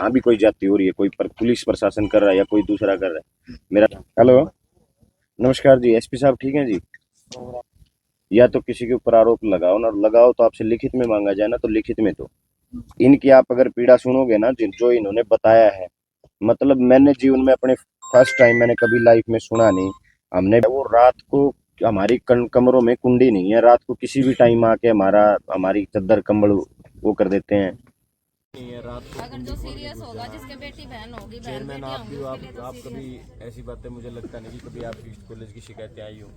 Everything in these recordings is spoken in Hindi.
यहाँ भी कोई जाति हो रही है, कोई पुलिस प्रशासन कर रहा है या कोई दूसरा कर रहा है। मेरा हेलो, नमस्कार जी, एसपी साहब ठीक है जी। या तो किसी के ऊपर आरोप लगाओ ना, लगाओ तो आपसे लिखित में मांगा जाए ना, तो लिखित में तो इनकी आप अगर पीड़ा सुनोगे ना, जिन जो इन्होंने बताया है, मतलब मैंने जीवन में अपने फर्स्ट टाइम मैंने कभी लाइफ में सुना नहीं। हमने वो रात को हमारी कमरों में कुंडी नहीं है, रात को किसी भी टाइम आके हमारी चादर कंबल वो कर देते हैं। नहीं है रात को अगर जो सीरियस होगा, जिसके बेटी बहन होगी, बहन चेयरमैन बेटियां आप होंगी, भी उसके लिए तो आप कभी सीरियस। ऐसी बातें मुझे लगता नहीं कि कभी आपकी कॉलेज की शिकायतें आई हो।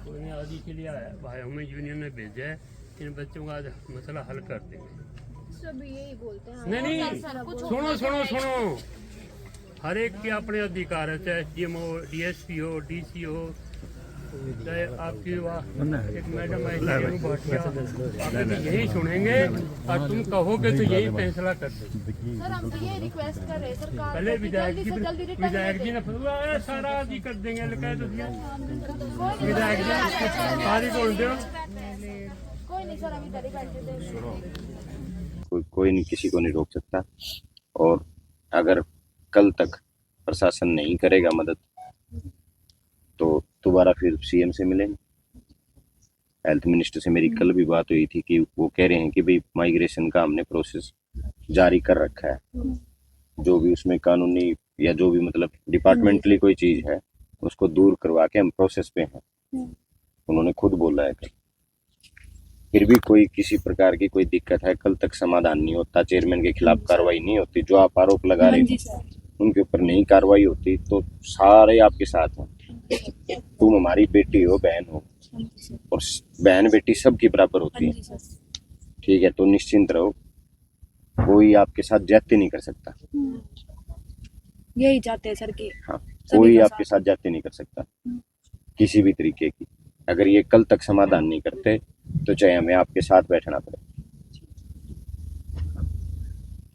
कोई नहीं, आज ही के लिए आया भाई, हमें यूनियन ने भेजा है, इन बच्चों का आज मसला हल कर देंगे। सब यही बोलते हैं। नहीं सब कुछ सुनो होना सुनो चाहिए। सुनो, हर एक के अपने अधिकार है, चाहे एसडीएम हो, डीएसपी हो, डीसी हो, चाहे आपकी एक मैडम भाटिया, आपके तो यही सुनेंगे और तुम कहोगे तो यही फैसला कर देंगे। सर हम तो ये रिक्वेस्ट कर रहे हैं सरकार पहले को कि विधायक जल्दी जी से जल्दी रिटर्न विधायक जी दे ने फैसला सारा आदि कर देंगे, कह तो दिया दें। विधायक जी सारी बोल दो। कोई नहीं सर, हम इधर ही बैठे थे। कोई नहीं, किसी को नहीं रोक सकता। और अगर कल तक प्रशासन नहीं करेगा मदद, तो दोबारा फिर सीएम से मिलेंगे। हेल्थ मिनिस्टर से मेरी कल भी बात हुई थी कि वो कह रहे हैं कि भाई माइग्रेशन का हमने प्रोसेस जारी कर रखा है, जो भी उसमें कानूनी या जो भी मतलब डिपार्टमेंटली कोई चीज है उसको दूर करवा के हम प्रोसेस पे हैं, उन्होंने खुद बोला है। फिर भी कोई किसी प्रकार की कोई दिक्कत है, कल तक समाधान नहीं होता, चेयरमैन के खिलाफ कार्रवाई नहीं होती, जो आप आरोप लगा रहे हो उनके ऊपर नहीं कार्रवाई होती, तो सारे आपके साथ हैं। तुम हमारी बेटी हो, बहन हो, और बहन बेटी सबकी बराबर होती है, ठीक है? तो निश्चिंत रहो, कोई आपके साथ ज्यादती नहीं कर सकता। यही चाहते हैं सर कि हाँ, कोई आपके साथ ज्यादती नहीं कर सकता किसी भी तरीके की। अगर ये कल तक समाधान नहीं करते तो चाहे हमें आपके साथ बैठना पड़े।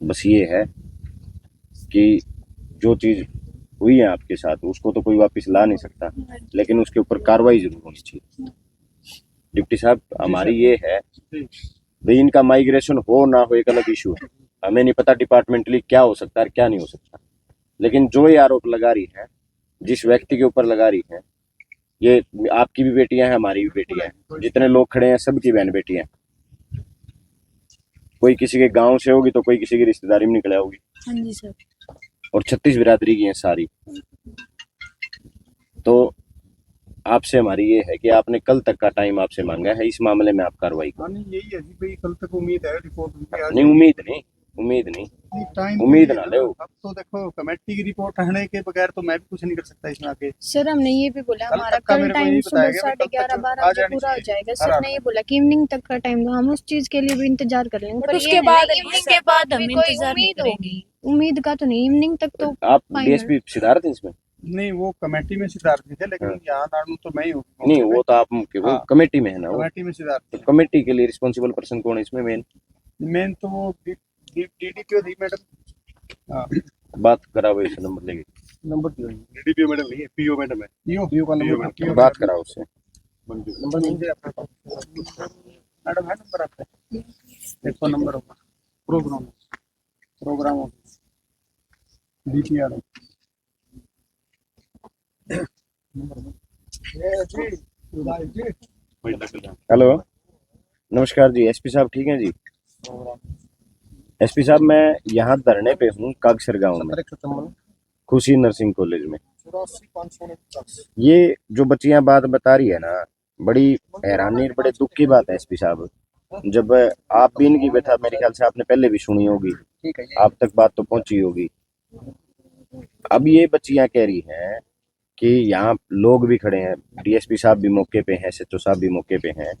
बस ये है कि जो चीज हुई है आपके साथ उसको तो कोई वापस ला नहीं सकता, लेकिन उसके ऊपर कार्रवाई जरूर होनी चाहिए। डिप्टी साहब, हमारी ये है भाई, इनका माइग्रेशन हो ना हो एक अलग इशू है, हमें नहीं पता डिपार्टमेंटली क्या हो सकता है क्या नहीं हो सकता, लेकिन जो ये आरोप लगा रही है, जिस व्यक्ति के ऊपर लगा रही है, ये आपकी भी बेटियां हैं, हमारी भी बेटियां हैं, जितने लोग खड़े हैं सबकी बहन बेटियां हैं। कोई किसी के गांव से होगी तो कोई किसी की रिश्तेदारी में निकला होगी। हाँ जी सर। और 36 बिरादरी की हैं सारी। तो आपसे हमारी ये है कि आपने कल तक का टाइम आपसे मांगा है, इस मामले में आप कार्रवाई करो। नहीं यही है जी भाई, कल तक उम्मीद है रिपोर्ट नहीं, उम्मीद नहीं, टाइम उम्मीद ना लो। अब तो देखो कमेटी की रिपोर्ट रहने के बगैर तो मैं भी कुछ नहीं कर सकता इसमें आगे। सर हमने ये भी बोला कल हमारा तक का कल मेरे को टाइम यही सुबह बताया गया, 11:30 कल तक 12 आ बजे जानी पूरा हो चाहिए। जाएगा। सर ने ये बोला कि इवनिंग तक का टाइम दो, हम उस चीज के लिए भी इंतजार कर लेंगे, पर उसके बाद इवनिंग के बाद हम इंतजार उम्मीद होगी, उम्मीद का तो नहीं, इवनिंग तक तो आप फाइनल। डीएसपी सिद्धार्थ हैं इसमें? नहीं वो कमेटी में सिद्धार्थ भी थे, लेकिन हाँ। यहाँ नानू तो मैं ही हूँ। नहीं, वो तो आप वो हाँ। कमेटी में है ना, वो कमेटी में सिद्धार्थ कमेटी के लिए रिस्पॉन्सिबल पर्सन कौन है इसमें मेन तो वो डीडीपीओ थी मैडम। हाँ, बात कराओ, इसे नंबर लेके नंबर डीडीपीओ मैडम नहीं है, पीओ मैडम है। पीओ का नंबर बात कराओ उससे। नंबर नहीं है आपका मैडम, है नंबर आपका? एक तो नंबर होगा प्रोग्राम होगा डीपीआर। हेलो, नमस्कार जी, एसपी साहब ठीक हैं जी। एसपी साहब, मैं यहाँ धरने पे हूँ कागसर गांव में, खुशी नर्सिंग कॉलेज में। ये जो बच्चियां बात बता रही है ना, बड़ी हैरानी बड़े दुख की बात है एसपी साहब। जब आप भी इनकी व्यथा मेरे ख्याल से आपने पहले भी सुनी होगी, आप तक बात तो पहुंची होगी। अब ये बच्चियां कह रही हैं कि यहाँ लोग भी खड़े हैं, डीएसपी साहब भी मौके पे हैं, एसएचओ साहब भी मौके पे हैं।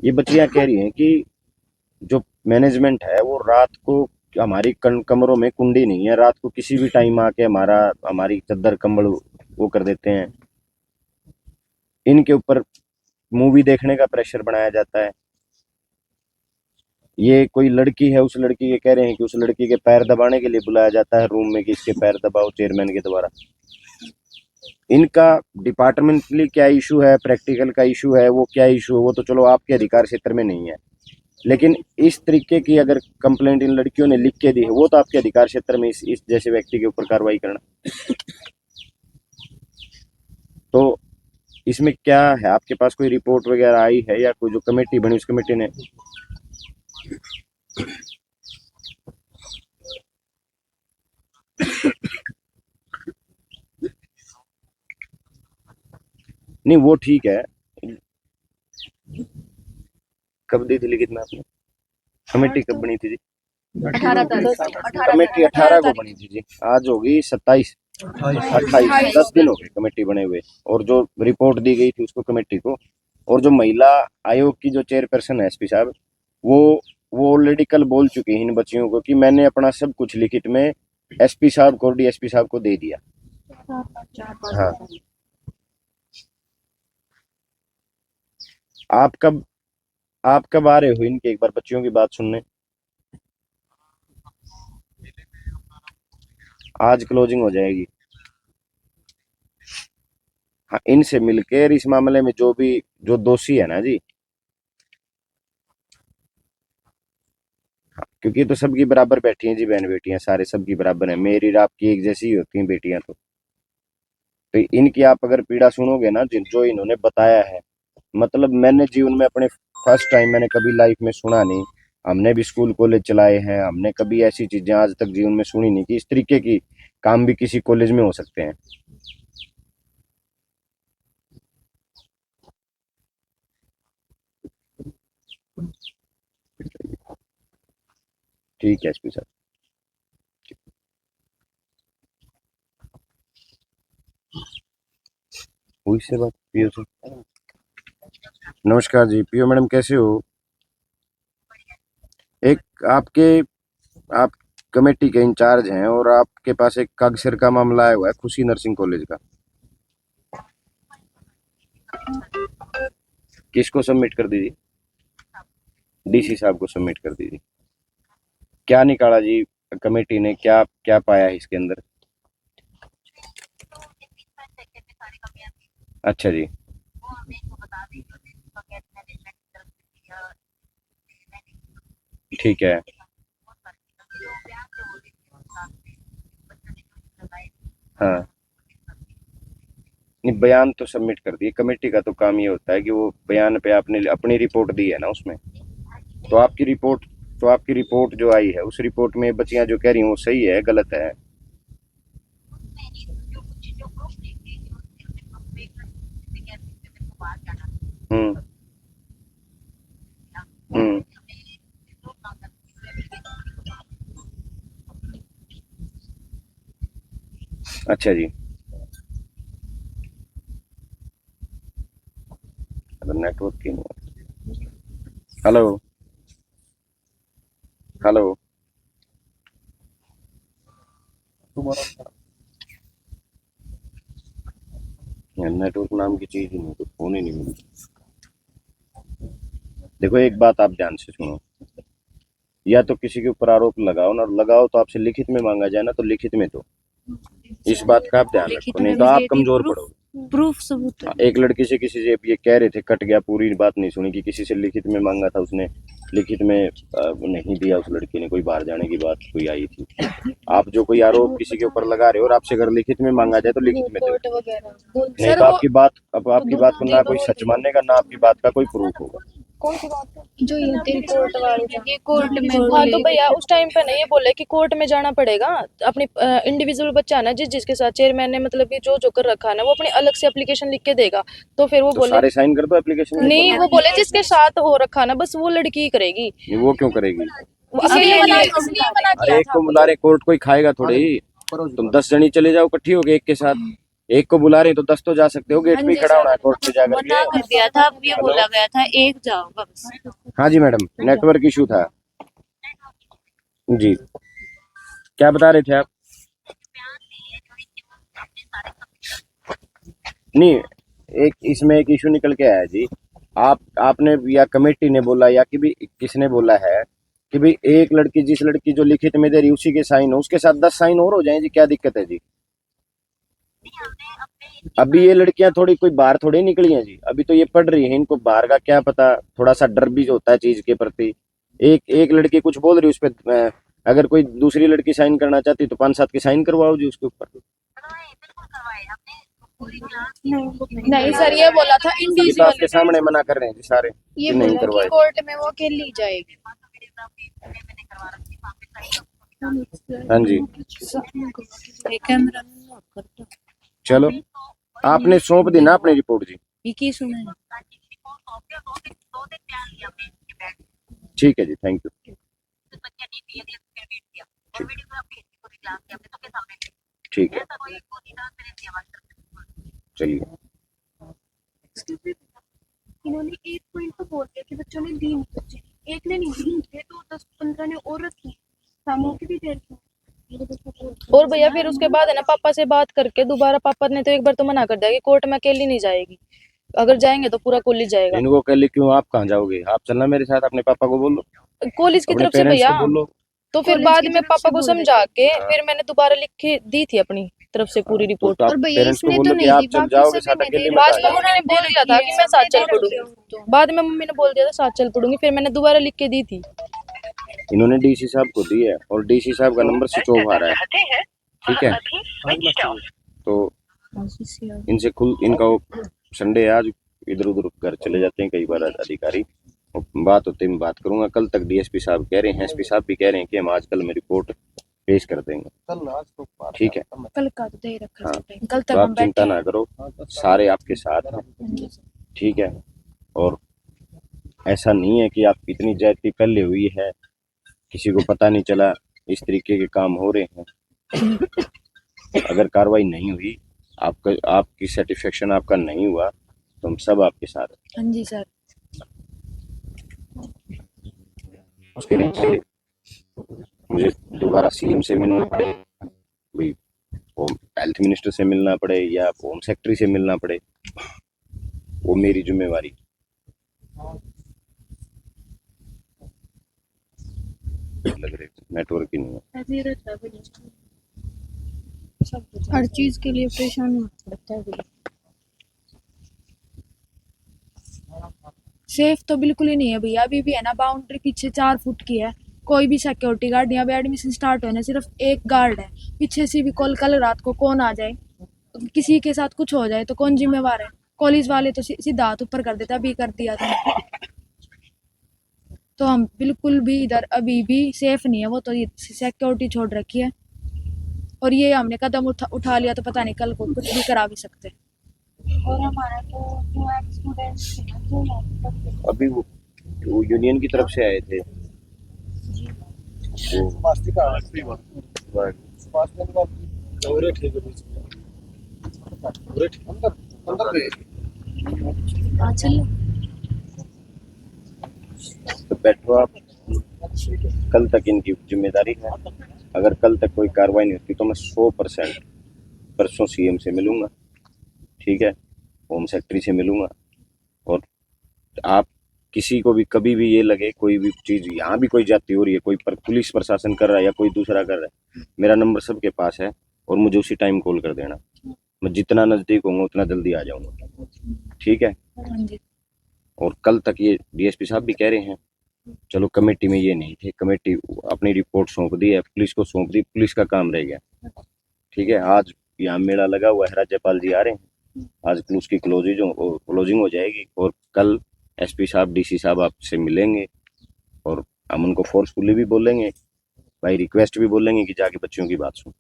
ये बच्चियां कह रही हैं कि जो मैनेजमेंट है वो रात को हमारी कमरों में कुंडी नहीं है, रात को किसी भी टाइम आके हमारी चादर कंबल वो कर देते हैं। इनके ऊपर मूवी देखने का प्रेशर बनाया जाता है। ये कोई लड़की है, उस लड़की के कह रहे हैं कि उस लड़की के पैर दबाने के लिए बुलाया जाता है रूम में कि इसके पैर दबाओ चेयरमैन के द्वारा। इनका डिपार्टमेंटली क्या इशू है, प्रैक्टिकल का इशू है, वो क्या इशू है वो तो चलो आपके अधिकार क्षेत्र में नहीं है, लेकिन इस तरीके की अगर कंप्लेंट इन लड़कियों ने लिख के दी है, वो तो आपके अधिकार क्षेत्र में इस जैसे व्यक्ति के ऊपर कार्रवाई करना। तो इसमें क्या है, आपके पास कोई रिपोर्ट वगैरह आई है या कोई जो कमेटी बनी उस कमेटी ने? नहीं वो ठीक है, कब दी थी लिखित में आपने? कमेटी कब बनी थी जी? 18 कमेटी 18 को बनी थी जी, आज होगी 27 28 10 दिन हो गए कमेटी बने हुए। और जो रिपोर्ट दी गई थी उसको कमेटी को, और जो महिला आयोग की जो चेयरपर्सन है एसपी साहब, वो ऑलरेडी कल बोल चुकी हैं इन बच्चियों को कि मैंने अपना सब कुछ लिखित में एसपी साहब को, डीएसपी साहब को दे दिया। हाँ, आप कब आ रहे हो इनके एक बार बच्चियों की बात सुनने? आज क्लोजिंग हो जाएगी। हाँ, इनसे मिलकर इस मामले में जो दोषी है ना जी, हाँ, क्योंकि तो सबकी बराबर बैठी हैं जी, बहन बेटियां सारे सबकी बराबर है, मेरी और आपकी एक जैसी ही होती हैं बेटियां। तो इनकी आप अगर पीड़ा सुनोगे ना, जो इन्होंने बताया है, मतलब मैंने जीवन में अपने फर्स्ट टाइम मैंने कभी लाइफ में सुना नहीं। हमने भी स्कूल कॉलेज चलाए हैं, हमने कभी ऐसी चीजें आज तक जीवन में सुनी नहीं कि इस तरीके की काम भी किसी कॉलेज में हो सकते हैं। ठीक है एसपी साहब। हुई से बात पीओ से? नमस्कार जी, पीओ मैडम कैसे हो? एक आप कमेटी के इंचार्ज हैं और आपके पास एक कागसर का मामला आया हुआ है खुशी नर्सिंग कॉलेज का। किसको सबमिट कर दीजिए? डीसी साहब को सबमिट कर दीजिए। क्या निकाला जी कमेटी ने, क्या क्या पाया है इसके अंदर? अच्छा जी। ठीक है। हाँ, नहीं बयान तो सबमिट कर दिए, कमेटी का तो काम ये होता है कि वो बयान पे आपने अपनी रिपोर्ट दी है ना उसमें, तो आपकी रिपोर्ट जो आई है उस रिपोर्ट में बच्चियां जो कह रही हैं वो सही है गलत है? हम्म। हम्म। अच्छा जी। नेटवर्क की नहीं। Hello hello. नेटवर्क नाम की चीज ही नहीं, तो फोन ही नहीं मिलती। देखो एक बात आप ध्यान से सुनो, या तो किसी के ऊपर आरोप लगाओ ना, लगाओ तो आपसे लिखित में मांगा जाए ना, तो लिखित में दो। इस बात का आप ध्यान रखो, नहीं तो आप कमजोर पड़ोगे। प्रूफ सबूत। एक लड़की से किसी से ये कह रहे थे, कट गया, पूरी बात नहीं सुनी कि किसी से लिखित में मांगा था उसने, लिखित में नहीं दिया उस लड़की ने, कोई बाहर जाने की बात कोई आई थी। आप जो कोई आरोप किसी के ऊपर लगा रहे हो और आपसे अगर लिखित में मांगा जाए तो लिखित में दो, नहीं तो आपकी बात को ना कोई सच मानेगा ना आपकी बात का कोई प्रूफ होगा। कौन सी बात है जो ये तेरी कोर्ट वाली ये कोर्ट में हाँ तो भैया उस टाइम पे नहीं ये बोले कि कोर्ट में जाना पड़ेगा। अपनी इंडिविजुअल बच्चा है ना जिसके साथ चेयरमैन ने मतलब कि जो कर रखा है ना वो अपनी अलग से एप्लीकेशन लिख के देगा। तो फिर वो तो बोले सारे साइन कर दो एप्लीकेशन में। नहीं, वो बोले जिसके साथ हो रखा ना बस वो लड़की ही करेगी। वो क्यों करेगी? इसलिए मना अरे एक को बुला रहे, कोर्ट कोई खाएगा थोड़े ही। तुम 10 जनी चले जाओ इकट्ठी हो गए एक के साथ, एक को बुला रहे तो 10 तो जा सकते हो, गेट पे खड़ा होना है कोर्ट पे जाकर मना कर दिया था, अब ये बोला गया था एक जाओ बस। हाँ जी मैडम, नेटवर्क इशू था जी। क्या बता रहे थे आप? नहीं, इसमें एक इशू निकल के आया जी। आपने या कमेटी ने बोला या कि भी किसने बोला है कि भाई एक लड़की, जिस लड़की जो लिखित में दे रही उसी के साइन हो, उसके साथ 10 साइन और हो जाएं जी, क्या दिक्कत है जी? अभी ये लड़कियां थोड़ी कोई बाहर थोड़ी निकली हैं जी, अभी तो ये पढ़ रही हैं, इनको बाहर का क्या पता, थोड़ा सा डर भी होता है चीज के प्रति। एक एक लड़की कुछ बोल रही है उस पर, अगर कोई दूसरी लड़की साइन करना चाहती तो 5-7 के साइन करवाओ जी उसके ऊपर। नहीं सर, ये बोला था अभी तो इंडिविजुअल आपके सामने मना कर रहे हैं जी सारे ये कि नहीं बोला कि करवाए। कोर्ट में वो अकेली ली जाएगी। हाँ जी कैमरा में ऑफ कर दो। चलो आपने सौंप दी ना अपनी रिपोर्ट जी। ये की सुने ठीक है जी, थैंक यू। ठीक है चलिए। इन्होंने एक पॉइंट तो बोल दिया कि बच्चों ने दी नहीं बच्चे, एक ने नहीं दी थे तो 10-15 ने और रखी, सामू की भी देर की। और भैया फिर उसके बाद है ना पापा से बात करके दोबारा, पापा ने तो एक बार तो मना कर दिया कि कोर्ट में अकेली नहीं जाएगी, अगर जाएंगे तो पूरा कॉलेज जाएगा। इनको कह ली क्यों, आप कहाँ जाओगे, आप चलना मेरे साथ, अपने पापा को बोलो, कॉलेज की अपने तरफ से पेरेंट्स भैया। को बोलो। तो फिर कॉलेज बाद की में तरफ पापा से को बोल समझा के हाँ। फिर मैंने दोबारा लिख के दी थी अपनी तरफ से पूरी तो रिपोर्ट। आप और भैया पेरेंट्स को इसने बोलो तो कि नहीं आप दी, चल बाकी जाओगे सभी साथ, ने अकेले दी। मत बाद में आना। मम्मी ने बोल दिया था कि मैं साथ चल पड़ूंगी, बाद में मम्मी ने बोल दिया था साथ चल पड़ूंगी, फिर मैंने दोबारा लिख के दी थी। इन्होंने डीसी साहब को दी है और डीसी साहब का नंबर स्विच ऑफ आ रहा है, ठीक है। तो इनसे इनका वो संडे आज इधर उधर घर चले जाते हैं कई बार अधिकारी, बात होते में बात करूंगा। कल तक डीएसपी साहब कह रहे हैं, एसपी साहब भी कह रहे हैं कि हम आज कल में रिपोर्ट पेश कर देंगे, ठीक है। कल का तो दे रखा हाँ, है, कल तो तक आप हम चिंता बैठे ना करो, सारे आपके साथ हैं, ठीक है। और ऐसा नहीं है कि आप इतनी ज्यादती पहले हुई है, किसी को पता नहीं चला, इस तरीके के काम हो रहे हैं। अगर कार्रवाई नहीं हुई, आपकी सेटिस्फेक्शन आपका नहीं हुआ तो हम सब आपके साथ हैं। हाँ जी सर। उसके नीचे मुझे दोबारा सीएम से मिलना पड़े, भाई होम हेल्थ मिनिस्टर से मिलना पड़े या होम सेक्रेटरी से मिलना पड़े, वो मेरी जिम्मेवारी। लग रही नेटवर्क ही नहीं है। हर चीज के लिए परेशान होना पड़ता है भैया। सेफ तो बिल्कुल ही नहीं है भैया, अभी भी है ना बाउंड्री पीछे 4 फुट की है, कोई भी सिक्योरिटी गार्ड, यहाँ पे एडमिशन स्टार्ट होने सिर्फ एक गार्ड है, पीछे से भी कल रात को कौन आ जाए, किसी के साथ कुछ हो जाए तो कौन जिम्मेवार है। कॉलेज वाले तो सीधा हाथ ऊपर कर देता, अभी कर दिया था। तो हम बिल्कुल भी इधर अभी भी सेफ नहीं है, वो तो सिक्योरिटी छोड़ रखी है, और ये हमने कदम उठा लिया तो पता नहीं कल को कुछ भी करा भी सकते हैं। और हमारा तो जो स्टूडेंट्स थे ना, जो अभी वो यूनियन की तरफ से आए थे, तो बैठो आप, कल तक इनकी जिम्मेदारी है। अगर कल तक कोई कार्रवाई नहीं होती तो मैं 100% परसों सीएम से मिलूंगा, ठीक है, होम सेक्रेटरी से मिलूंगा। और आप किसी को भी कभी भी ये लगे कोई भी चीज़ यहाँ भी कोई जाती हो रही है, कोई पुलिस प्रशासन कर रहा है या कोई दूसरा कर रहा है, मेरा नंबर सबके पास है और मुझे उसी टाइम कॉल कर देना, मैं जितना नज़दीक होऊंगा उतना जल्दी आ जाऊंगा, ठीक है। और कल तक ये डीएसपी साहब भी कह रहे हैं, चलो कमेटी में ये नहीं थे, कमेटी अपनी रिपोर्ट सौंप दी है, पुलिस को सौंप दी, पुलिस का काम रह गया, ठीक है। आज यहाँ मेला लगा हुआ है, राज्यपाल जी आ रहे हैं, आज उसकी क्लोजिंग हो जाएगी और कल एसपी साहब डीसी साहब आपसे मिलेंगे और हम उनको फोर्सफुली भी बोलेंगे, भाई रिक्वेस्ट भी बोलेंगे कि जाके बच्चों की बात सुन,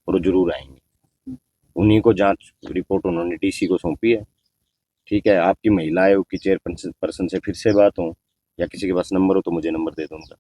और वो जरूर आएंगे। उन्हीं को जांच रिपोर्ट उन्होंने डीसी को सौंपी है, ठीक है। आपकी महिला आयोग की चेयरपर्सन से फिर से बात हो या किसी के पास नंबर हो तो मुझे नंबर दे दो उनका।